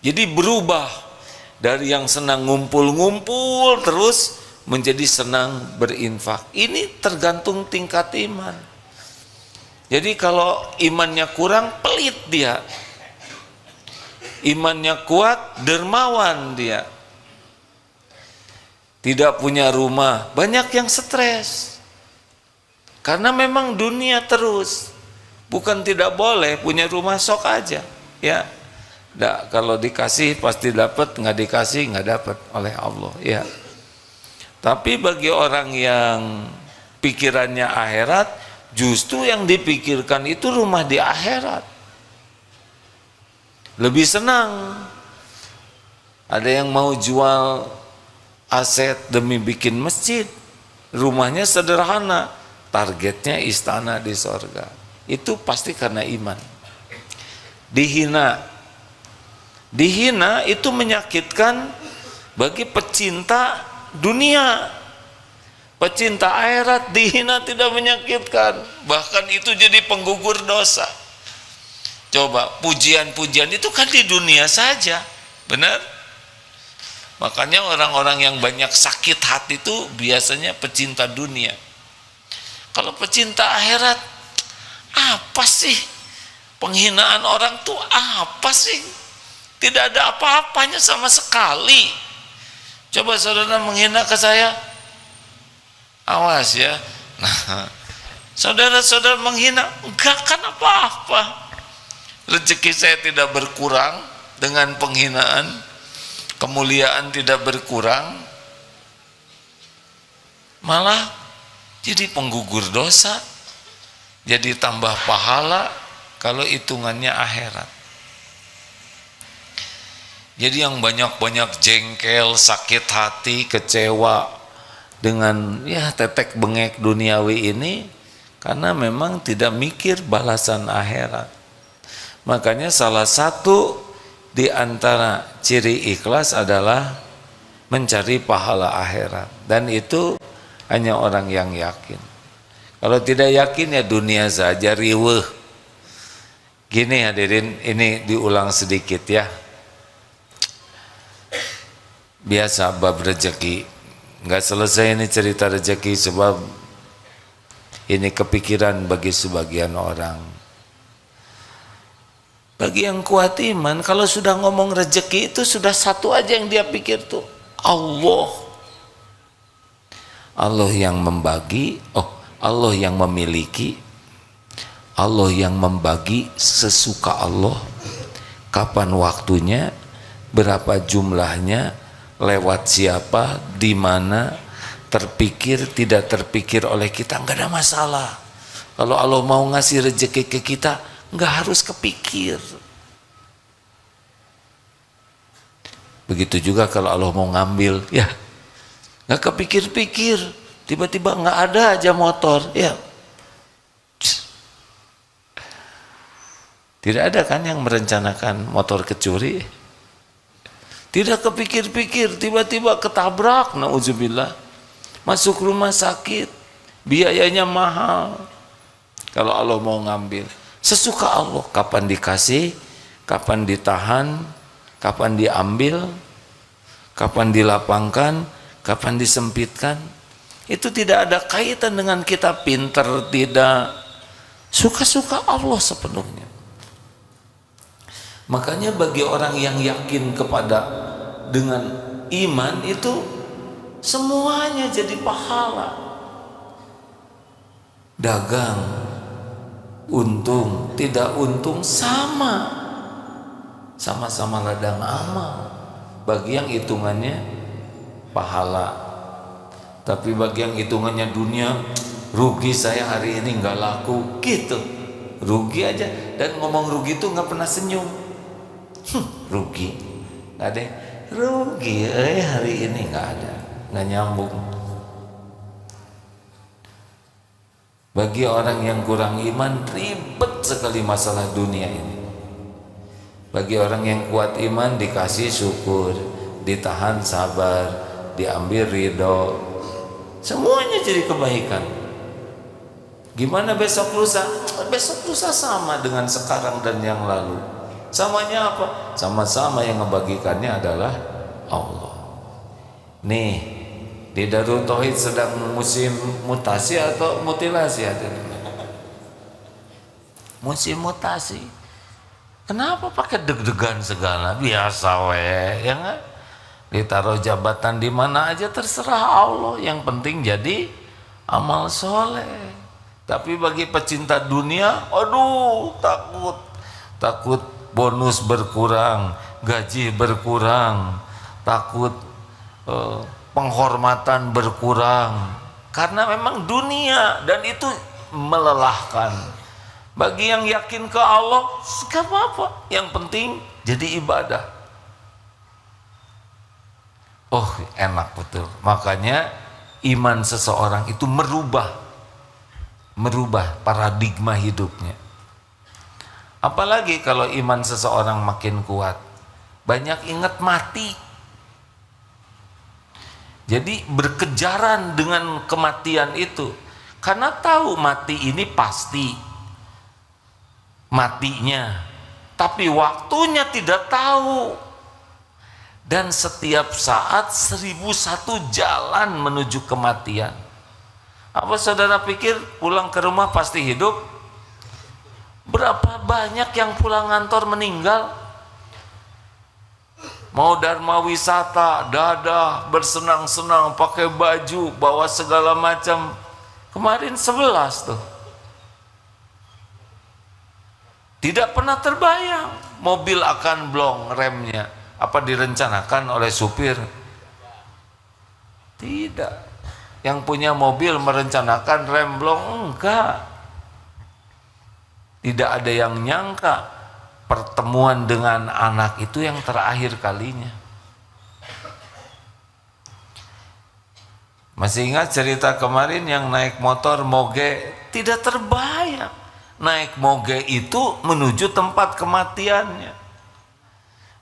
Jadi berubah dari yang senang ngumpul-ngumpul terus menjadi senang berinfak. Ini tergantung tingkat iman. Jadi kalau imannya kurang, pelit dia. Imannya kuat, dermawan dia. Tidak punya rumah, banyak yang stres. Karena memang dunia terus. Bukan tidak boleh punya rumah, sok aja, ya. Nah, kalau dikasih pasti dapat, nggak dikasih nggak dapat oleh Allah, ya. Tapi bagi orang yang pikirannya akhirat, justru yang dipikirkan itu rumah di akhirat. Lebih senang. Ada yang mau jual aset demi bikin masjid, rumahnya sederhana, targetnya istana di sorga. Itu pasti karena iman. Dihina itu menyakitkan bagi pecinta dunia. Pecinta akhirat dihina tidak menyakitkan, bahkan itu jadi penggugur dosa. Coba, pujian-pujian itu kan di dunia saja, benar? Makanya orang-orang yang banyak sakit hati itu biasanya pecinta dunia. Kalau pecinta akhirat, apa sih? Penghinaan orang tuh apa sih? Tidak ada apa-apanya sama sekali. Coba saudara menghina ke saya, awas ya. Nah, saudara-saudara menghina, enggak kan apa-apa. Rezeki saya tidak berkurang dengan penghinaan, kemuliaan tidak berkurang, malah jadi penggugur dosa, jadi tambah pahala kalau hitungannya akhirat. Jadi yang banyak-banyak jengkel, sakit hati, kecewa dengan ya tetek bengek duniawi ini karena memang tidak mikir balasan akhirat. Makanya salah satu di antara ciri ikhlas adalah mencari pahala akhirat, dan itu hanya orang yang yakin. Kalau tidak yakin ya dunia saja riweuh. Gini hadirin, ini diulang sedikit ya. Biasa bab rezeki, nggak selesai ini cerita rezeki sebab ini kepikiran bagi sebagian orang. Bagi yang kuat iman, kalau sudah ngomong rezeki itu sudah satu aja yang dia pikir tuh, Allah. Allah yang membagi, Allah yang memiliki, Allah yang membagi sesuka Allah. Kapan waktunya, berapa jumlahnya, lewat siapa, di mana, terpikir, tidak terpikir oleh kita, nggak ada masalah. Kalau Allah mau ngasih rezeki ke kita, nggak harus kepikir. Begitu juga kalau Allah mau ngambil, ya nggak kepikir-pikir, tiba-tiba nggak ada aja motor, ya. Tidak ada kan yang merencanakan motor kecuri? Tidak kepikir-pikir, tiba-tiba ketabrak, na'udzubillah, masuk rumah sakit, biayanya mahal. Kalau Allah mau ngambil, sesuka Allah, kapan dikasih, kapan ditahan, kapan diambil, kapan dilapangkan, kapan disempitkan. Itu tidak ada kaitan dengan kita pinter, tidak. Suka-suka Allah sepenuhnya. Makanya bagi orang yang yakin kepada dengan iman itu semuanya jadi pahala. Dagang, untung, tidak untung sama-sama ladang amal. Bagi yang hitungannya pahala, tapi bagi yang hitungannya dunia, rugi saya hari ini nggak laku, gitu, rugi aja. Dan ngomong rugi itu nggak pernah senyum. Rugi, nggak ada. Rugi, hari ini nggak ada, nggak nyambung. Bagi orang yang kurang iman, ribet sekali masalah dunia ini. Bagi orang yang kuat iman, dikasih syukur, ditahan sabar, diambil ridho, semuanya jadi kebaikan. Gimana besok lusa? Besok lusa sama dengan sekarang dan yang lalu. Samanya apa? Sama-sama yang ngebagikannya adalah Allah. Nih, di Darul Tauhid sedang musim mutasi atau mutilasi hadirin? Musim mutasi. Kenapa pakai deg-degan segala? Biasa weh, ya nggak? Ditaruh jabatan di mana aja terserah Allah. Yang penting jadi amal soleh. Tapi bagi pecinta dunia, aduh, takut bonus berkurang, gaji berkurang, takut penghormatan berkurang, karena memang dunia dan itu melelahkan. Bagi yang yakin ke Allah, gak apa-apa, yang penting jadi ibadah. Oh, enak betul. Makanya iman seseorang itu merubah paradigma hidupnya. Apalagi kalau iman seseorang makin kuat, banyak ingat mati. Jadi berkejaran dengan kematian itu, karena tahu mati ini pasti matinya, tapi waktunya tidak tahu. Dan setiap saat 1001 jalan menuju kematian. Apa saudara pikir pulang ke rumah pasti hidup? Berapa banyak yang pulang kantor meninggal? Mau dharma wisata, dadah, bersenang-senang, pakai baju, bawa segala macam. Kemarin 11 tuh. Tidak pernah terbayang mobil akan blong remnya. Apa direncanakan oleh supir? Tidak. Yang punya mobil merencanakan rem blong? Enggak. Tidak ada yang nyangka pertemuan dengan anak itu yang terakhir kalinya. Masih ingat cerita kemarin yang naik motor moge? Tidak terbayang naik moge itu menuju tempat kematiannya.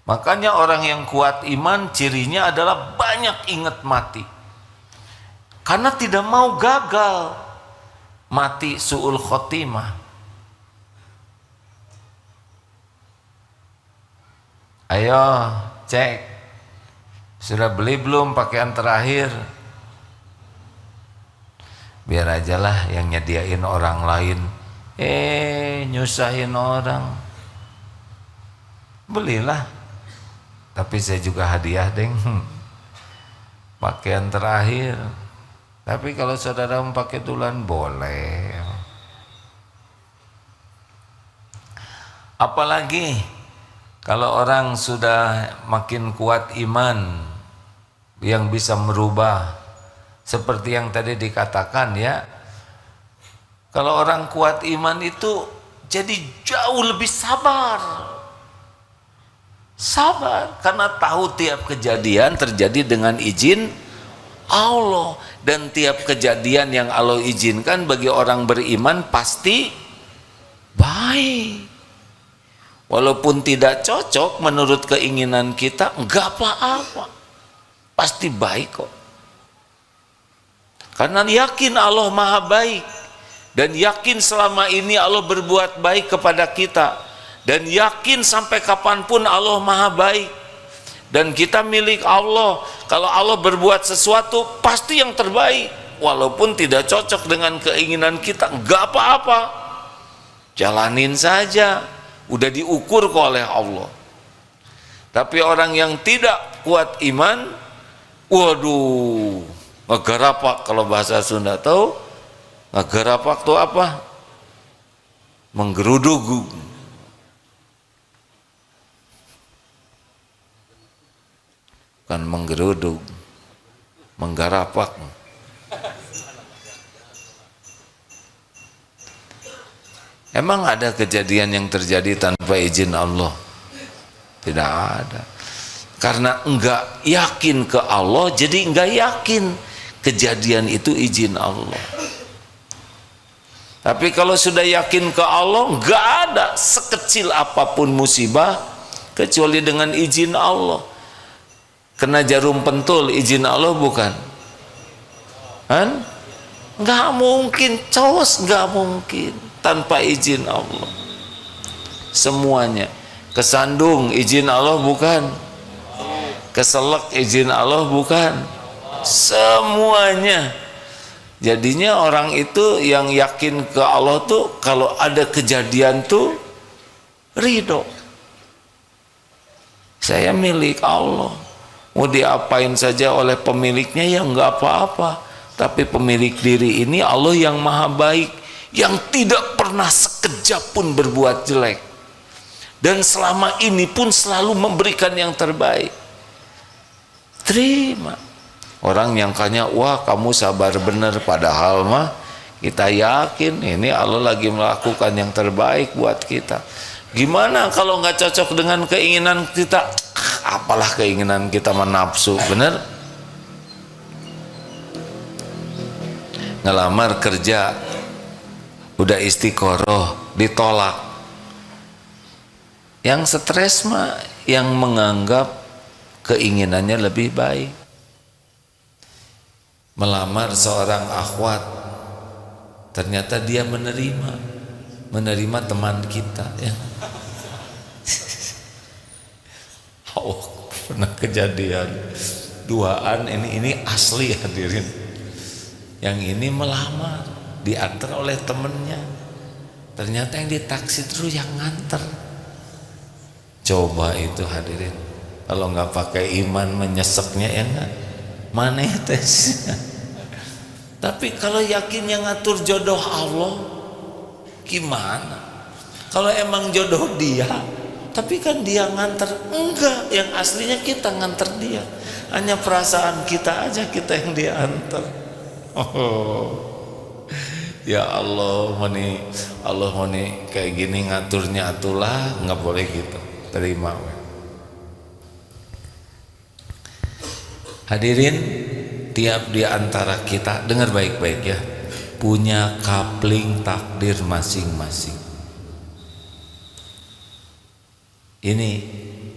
Makanya orang yang kuat iman cirinya adalah banyak ingat mati, karena tidak mau gagal, mati su'ul khotimah. Ayo cek, sudah beli belum pakaian terakhir? Biar aja lah yang nyediain orang lain, nyusahin orang. Belilah, tapi saya juga hadiah deng, pakaian terakhir. Tapi kalau saudara mau pakai duluan boleh. Apalagi kalau orang sudah makin kuat iman yang bisa merubah, seperti yang tadi dikatakan ya, kalau orang kuat iman itu jadi jauh lebih sabar. Sabar karena tahu tiap kejadian terjadi dengan izin Allah, dan tiap kejadian yang Allah izinkan bagi orang beriman pasti baik. Walaupun tidak cocok menurut keinginan kita, enggak apa-apa, pasti baik kok. Karena yakin Allah maha baik, dan yakin selama ini Allah berbuat baik kepada kita, dan yakin sampai kapanpun Allah maha baik, dan kita milik Allah. Kalau Allah berbuat sesuatu pasti yang terbaik, walaupun tidak cocok dengan keinginan kita, enggak apa-apa, jalanin saja, udah diukur oleh Allah. Tapi orang yang tidak kuat iman, waduh, ngegarapak, kalau bahasa Sunda tahu ngegarapak itu apa? Menggerudugu. Bukan menggeruduk, menggarapak. Emang ada kejadian yang terjadi tanpa izin Allah? Tidak ada. Karena enggak yakin ke Allah, jadi enggak yakin kejadian itu izin Allah. Tapi kalau sudah yakin ke Allah, enggak ada sekecil apapun musibah kecuali dengan izin Allah. Kena jarum pentul izin Allah bukan? Kan? Nggak mungkin, cowos nggak mungkin tanpa izin Allah. Semuanya. Kesandung izin Allah bukan? Keselak izin Allah bukan? Semuanya. Jadinya orang itu yang yakin ke Allah tuh kalau ada kejadian tuh ridho. Saya milik Allah, mau diapain saja oleh pemiliknya ya nggak apa-apa. Tapi pemilik diri ini Allah yang maha baik, yang tidak pernah sekejap pun berbuat jelek, dan selama ini pun selalu memberikan yang terbaik. Terima. Orang yang kanya, wah kamu sabar bener, padahal mah kita yakin ini Allah lagi melakukan yang terbaik buat kita. Gimana kalau nggak cocok dengan keinginan kita? Apalah keinginan kita menafsu, bener? Ngelamar kerja, udah istiqoroh, ditolak. Yang stres mah yang menganggap keinginannya lebih baik. Melamar seorang akhwat, ternyata dia menerima teman kita ya. Oh, pernah kejadian duaan, ini asli hadirin. Yang ini melamar, diantar oleh temennya, ternyata yang ditaksi terus yang nganter. Coba itu hadirin, kalau nggak pakai iman menyeseknya ya nggak, mana tes. Tapi kalau yakin yang ngatur jodoh Allah, gimana? Kalau emang jodoh dia, tapi kan dia nganter, enggak, yang aslinya kita nganter dia, hanya perasaan kita aja kita yang dia antar. Oh, ya Allah, Allah kayak gini ngaturnya atulah, nggak boleh gitu, terima. Hadirin, tiap di antara kita, dengar baik-baik ya, punya kapling takdir masing-masing. Ini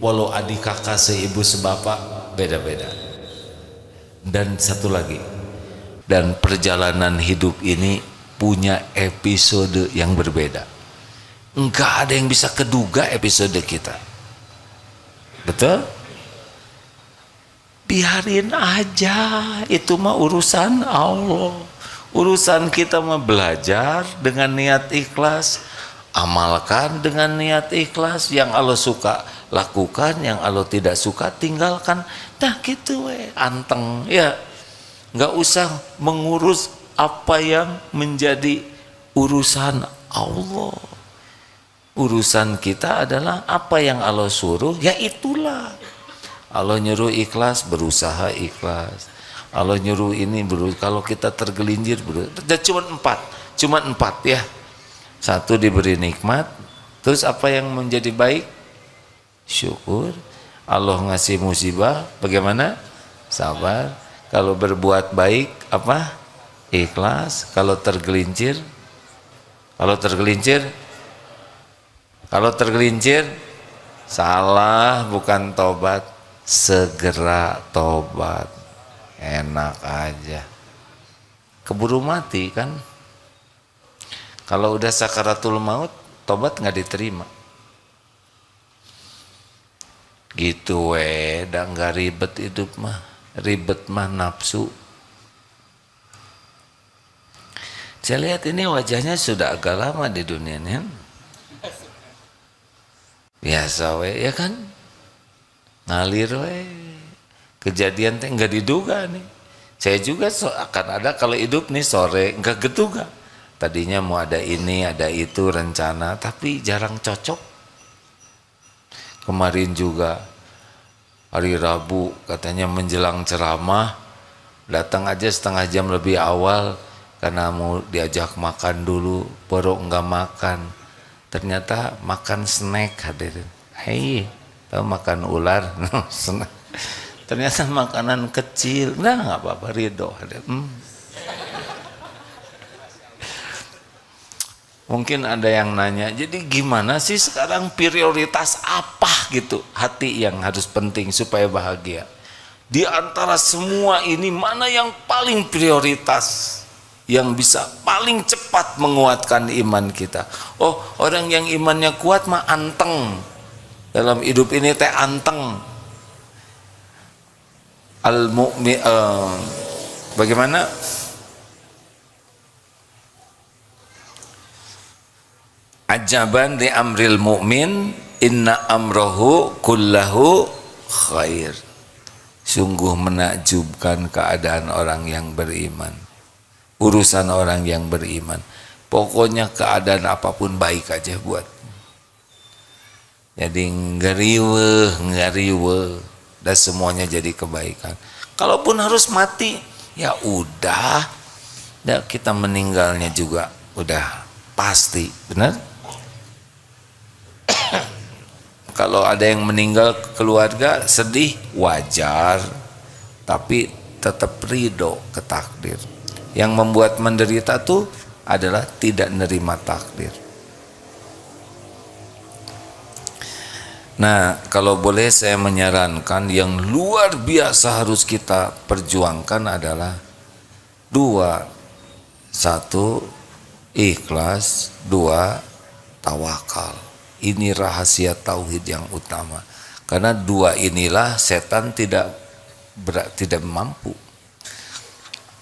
walau adik kakak seibu sebapak beda-beda. Dan satu lagi, dan perjalanan hidup ini punya episode yang berbeda. Enggak ada yang bisa keduga episode kita. Betul? Biarin aja, itu mah urusan Allah. Urusan kita mah belajar dengan niat ikhlas, amalkan dengan niat ikhlas. Yang Allah suka lakukan, yang Allah tidak suka tinggalkan. Nah gitu anteng ya, nggak usah mengurus apa yang menjadi urusan Allah. Urusan kita adalah apa yang Allah suruh, ya itulah. Allah nyuruh ikhlas, berusaha ikhlas. Allah nyuruh ini, kalau kita tergelincir, cuma empat ya. Satu, diberi nikmat, terus apa yang menjadi baik? Syukur. Allah ngasih musibah, bagaimana? Sabar. Kalau berbuat baik, apa? Ikhlas. Kalau tergelincir, salah, bukan tobat. Segera tobat, enak aja. Keburu mati kan? Kalau udah sakaratul maut, tobat nggak diterima. Gitu dah nggak ribet hidup mah, ribet mah nafsu. Saya lihat ini wajahnya sudah agak lama di dunia ini. Biasa ya kan? Ngalir kejadian teh nggak diduga nih. Saya juga akan ada kalau hidup nih sore nggak geduga. Tadinya mau ada ini ada itu rencana, tapi jarang cocok. Kemarin juga hari Rabu katanya menjelang ceramah, datang aja setengah jam lebih awal karena mau diajak makan dulu, baru nggak makan. Ternyata makan snack hadirin. Hei. Tahu makan ular, ternyata makanan kecil, nah nggak apa-apa, ridho. Mungkin ada yang nanya, jadi gimana sih sekarang prioritas apa gitu hati yang harus penting supaya bahagia? Di antara semua ini mana yang paling prioritas, yang bisa paling cepat menguatkan iman kita? Oh, orang yang imannya kuat mah anteng. dalam hidup ini teh anteng. Al mu'min bagaimana? Ajaban li amril mu'min inna amrohu kullahu khair. Sungguh menakjubkan keadaan orang yang beriman, urusan orang yang beriman. Pokoknya keadaan apapun baik aja buat. Jadi ngariwe dan semuanya jadi kebaikan. Kalaupun harus mati, ya udah, ya kita meninggalnya juga udah pasti, benar? Kalau ada yang meninggal keluarga sedih, wajar, tapi tetap ridho ke takdir. Yang membuat menderita tuh adalah tidak menerima takdir. Nah, kalau boleh saya menyarankan yang luar biasa harus kita perjuangkan adalah dua. Satu, ikhlas. Dua, tawakal. Ini rahasia tauhid yang utama. Karena dua inilah setan tidak mampu.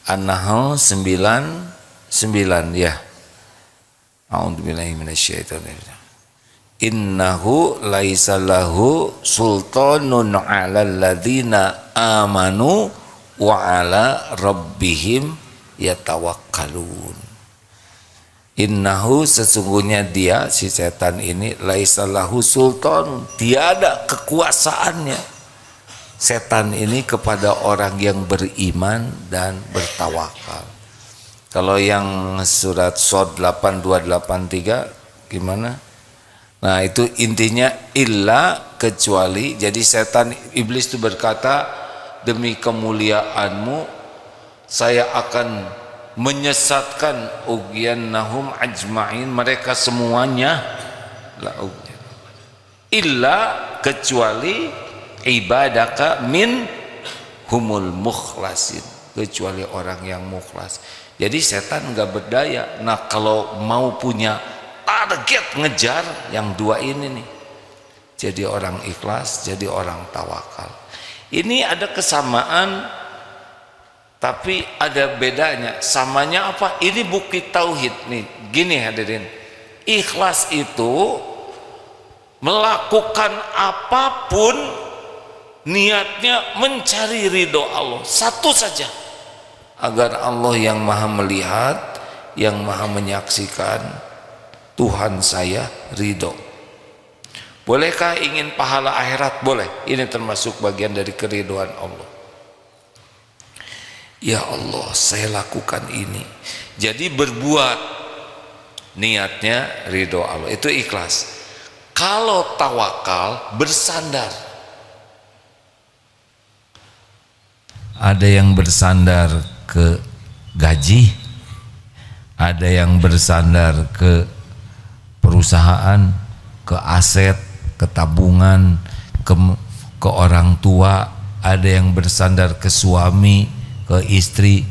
An-Nahl 9:9 ya. A'udzubillahi minasyaitonir. Innahu laisa lahu sultanun 'alal ladzina amanu wa 'ala rabbihim yatawakkalun. Innahu sesungguhnya dia si setan ini laisa lahu sultan, tiada kekuasaannya setan ini kepada orang yang beriman dan bertawakal. Kalau yang surat Shad 8283 gimana? Nah itu intinya illa kecuali. Jadi setan iblis itu berkata, demi kemuliaanmu saya akan menyesatkan nahum ajma'in, mereka semuanya illa kecuali ibadaka min humul mukhlasin, kecuali orang yang mukhlas. Jadi setan nggak berdaya. Nah kalau mau punya target ngejar yang dua ini nih, jadi orang ikhlas, jadi orang tawakal. Ini ada kesamaan tapi ada bedanya. Samanya apa? Ini bukti tauhid nih. Gini hadirin, ikhlas itu melakukan apapun niatnya mencari ridho Allah, satu saja, agar Allah yang maha melihat, yang maha menyaksikan, Tuhan saya ridho. Bolehkah ingin pahala akhirat? Boleh. Ini termasuk bagian dari keridhoan Allah. Ya Allah, saya lakukan ini. Jadi berbuat niatnya ridho Allah, itu ikhlas. Kalau tawakal bersandar. Ada yang bersandar ke gaji, ada yang bersandar ke perusahaan, ke aset, ke tabungan, ke orang tua, ada yang bersandar ke suami, ke istri,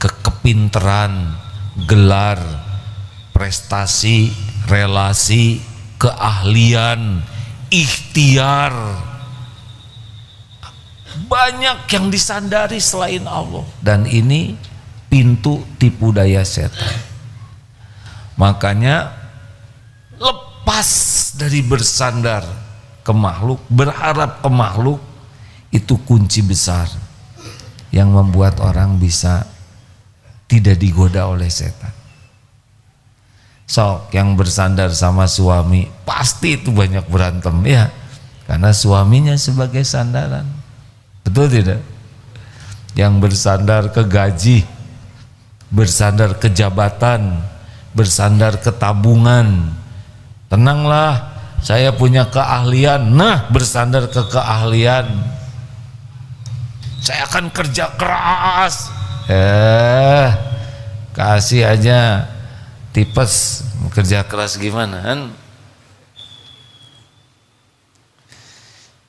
ke kepinteran, gelar, prestasi, relasi, keahlian, ikhtiar. Banyak yang disandari selain Allah, dan ini pintu tipu daya setan. Makanya lepas dari bersandar ke makhluk, berharap ke makhluk, itu kunci besar yang membuat orang bisa tidak digoda oleh setan. Sok yang bersandar sama suami pasti itu banyak berantem ya, karena suaminya sebagai sandaran. Betul tidak? Yang bersandar ke gaji, bersandar ke jabatan, bersandar ke tabungan, tenanglah saya punya keahlian. Nah, bersandar ke keahlian, saya akan kerja keras. Kasih aja tipes, kerja keras gimana kan?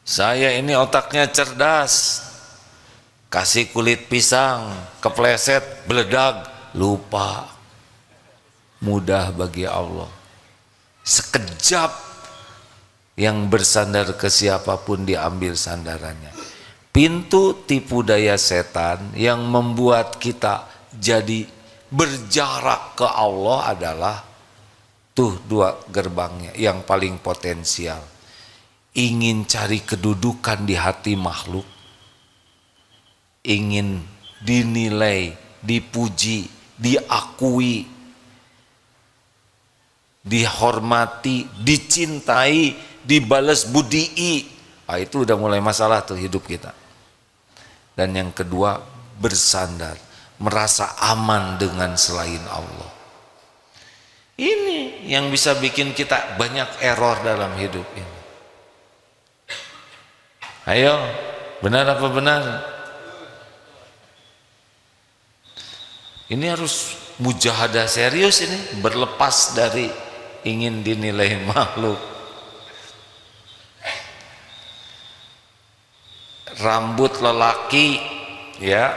Saya ini otaknya cerdas, kasih kulit pisang, kepleset, beledag, lupa. Mudah bagi Allah. Sekejap yang bersandar ke siapapun diambil sandarannya. Pintu tipu daya setan yang membuat kita jadi berjarak ke Allah adalah tuh dua gerbangnya yang paling potensial. Ingin cari kedudukan di hati makhluk, ingin dinilai, dipuji, diakui, dihormati, dicintai, dibalas budii. Itu udah mulai masalah tuh hidup kita. Dan yang kedua, bersandar, merasa aman dengan selain Allah. Ini yang bisa bikin kita banyak error dalam hidup ini. Ayo, benar apa benar? Ini harus mujahadah serius ini, berlepas dari ingin dinilai makhluk. Rambut lelaki ya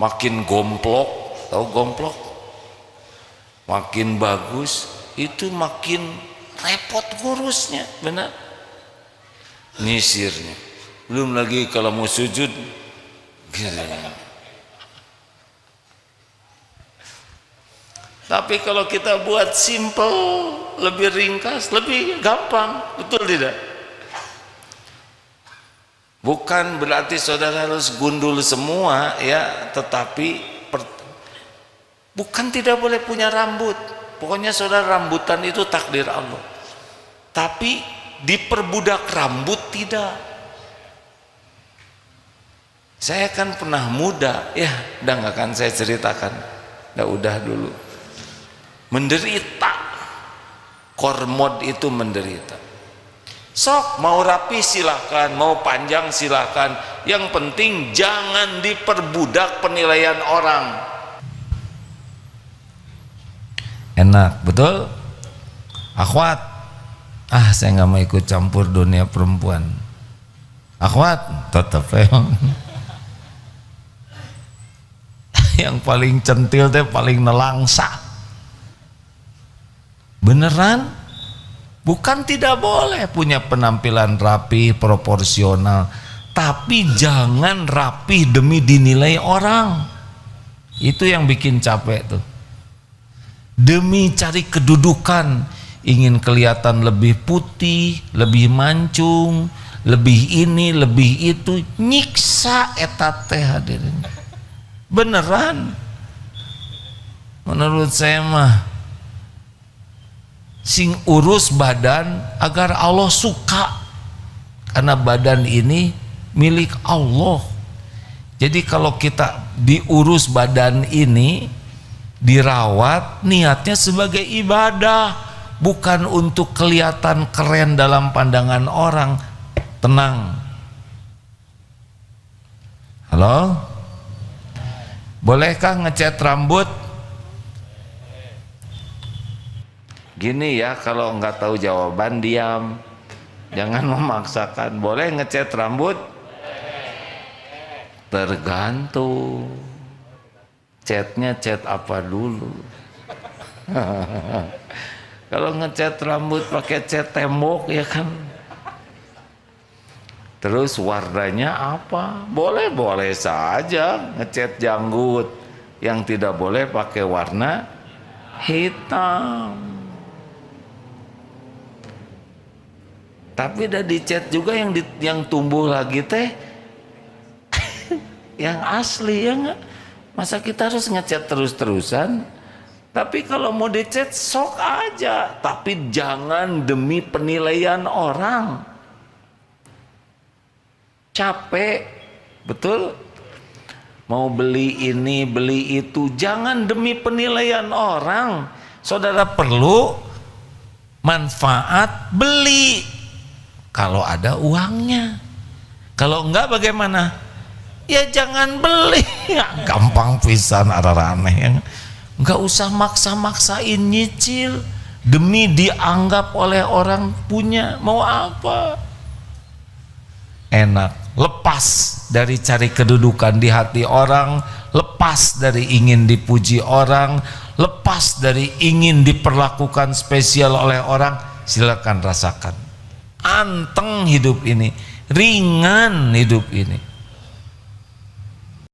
makin gomplok, tahu gomplok? Makin bagus, itu makin repot ngurusnya, benar? Nyisirnya. Belum lagi kalau mau sujud gitu. Tapi kalau kita buat simple, lebih ringkas, lebih gampang, betul tidak? Bukan berarti saudara harus gundul semua ya, tetapi bukan tidak boleh punya rambut. Pokoknya saudara rambutan itu takdir Allah. Tapi diperbudak rambut tidak. Saya kan pernah muda, ya udah nggak akan saya ceritakan. Udah dulu. Menderita. Kormod itu menderita. Sok mau rapi silahkan, mau panjang silahkan. Yang penting jangan diperbudak penilaian orang. Enak, betul? Akhwat, saya nggak mau ikut campur dunia perempuan. Akhwat, tetep yang paling centil teh paling nelangsa. Beneran? Bukan tidak boleh punya penampilan rapi, proporsional, tapi jangan rapi demi dinilai orang. Itu yang bikin capek tuh. Demi cari kedudukan, ingin kelihatan lebih putih, lebih mancung, lebih ini, lebih itu, nyiksa eta teh hadirin. Beneran. Menurut saya mah sing urus badan agar Allah suka, karena badan ini milik Allah. Jadi kalau kita diurus badan ini, dirawat, niatnya sebagai ibadah, bukan untuk kelihatan keren dalam pandangan orang. Tenang. Halo? Bolehkah ngecat rambut? Gini ya, kalau nggak tahu jawaban diam, jangan memaksakan. Boleh ngecat rambut? Tergantung. Catnya cat apa dulu? Kalau ngecat rambut pakai cat tembok ya kan. Terus warnanya apa? Boleh-boleh saja ngecat janggut. Yang tidak boleh pakai warna hitam. Tapi udah dicat juga yang tumbuh lagi teh yang asli ya nggak? Masa kita harus ngecat terus-terusan? Tapi kalau mau dicat sok aja, tapi jangan demi penilaian orang. Capek, betul? Mau beli ini, beli itu, jangan demi penilaian orang. Saudara perlu manfaat, beli kalau ada uangnya. Kalau enggak bagaimana? Ya jangan beli. Ya, gampang pisan, arah aneh. Enggak usah maksa-maksain nyicil demi dianggap oleh orang punya. Mau apa? Enak, lepas dari cari kedudukan di hati orang, lepas dari ingin dipuji orang, lepas dari ingin diperlakukan spesial oleh orang. silakan rasakan. Anteng hidup ini, ringan hidup ini.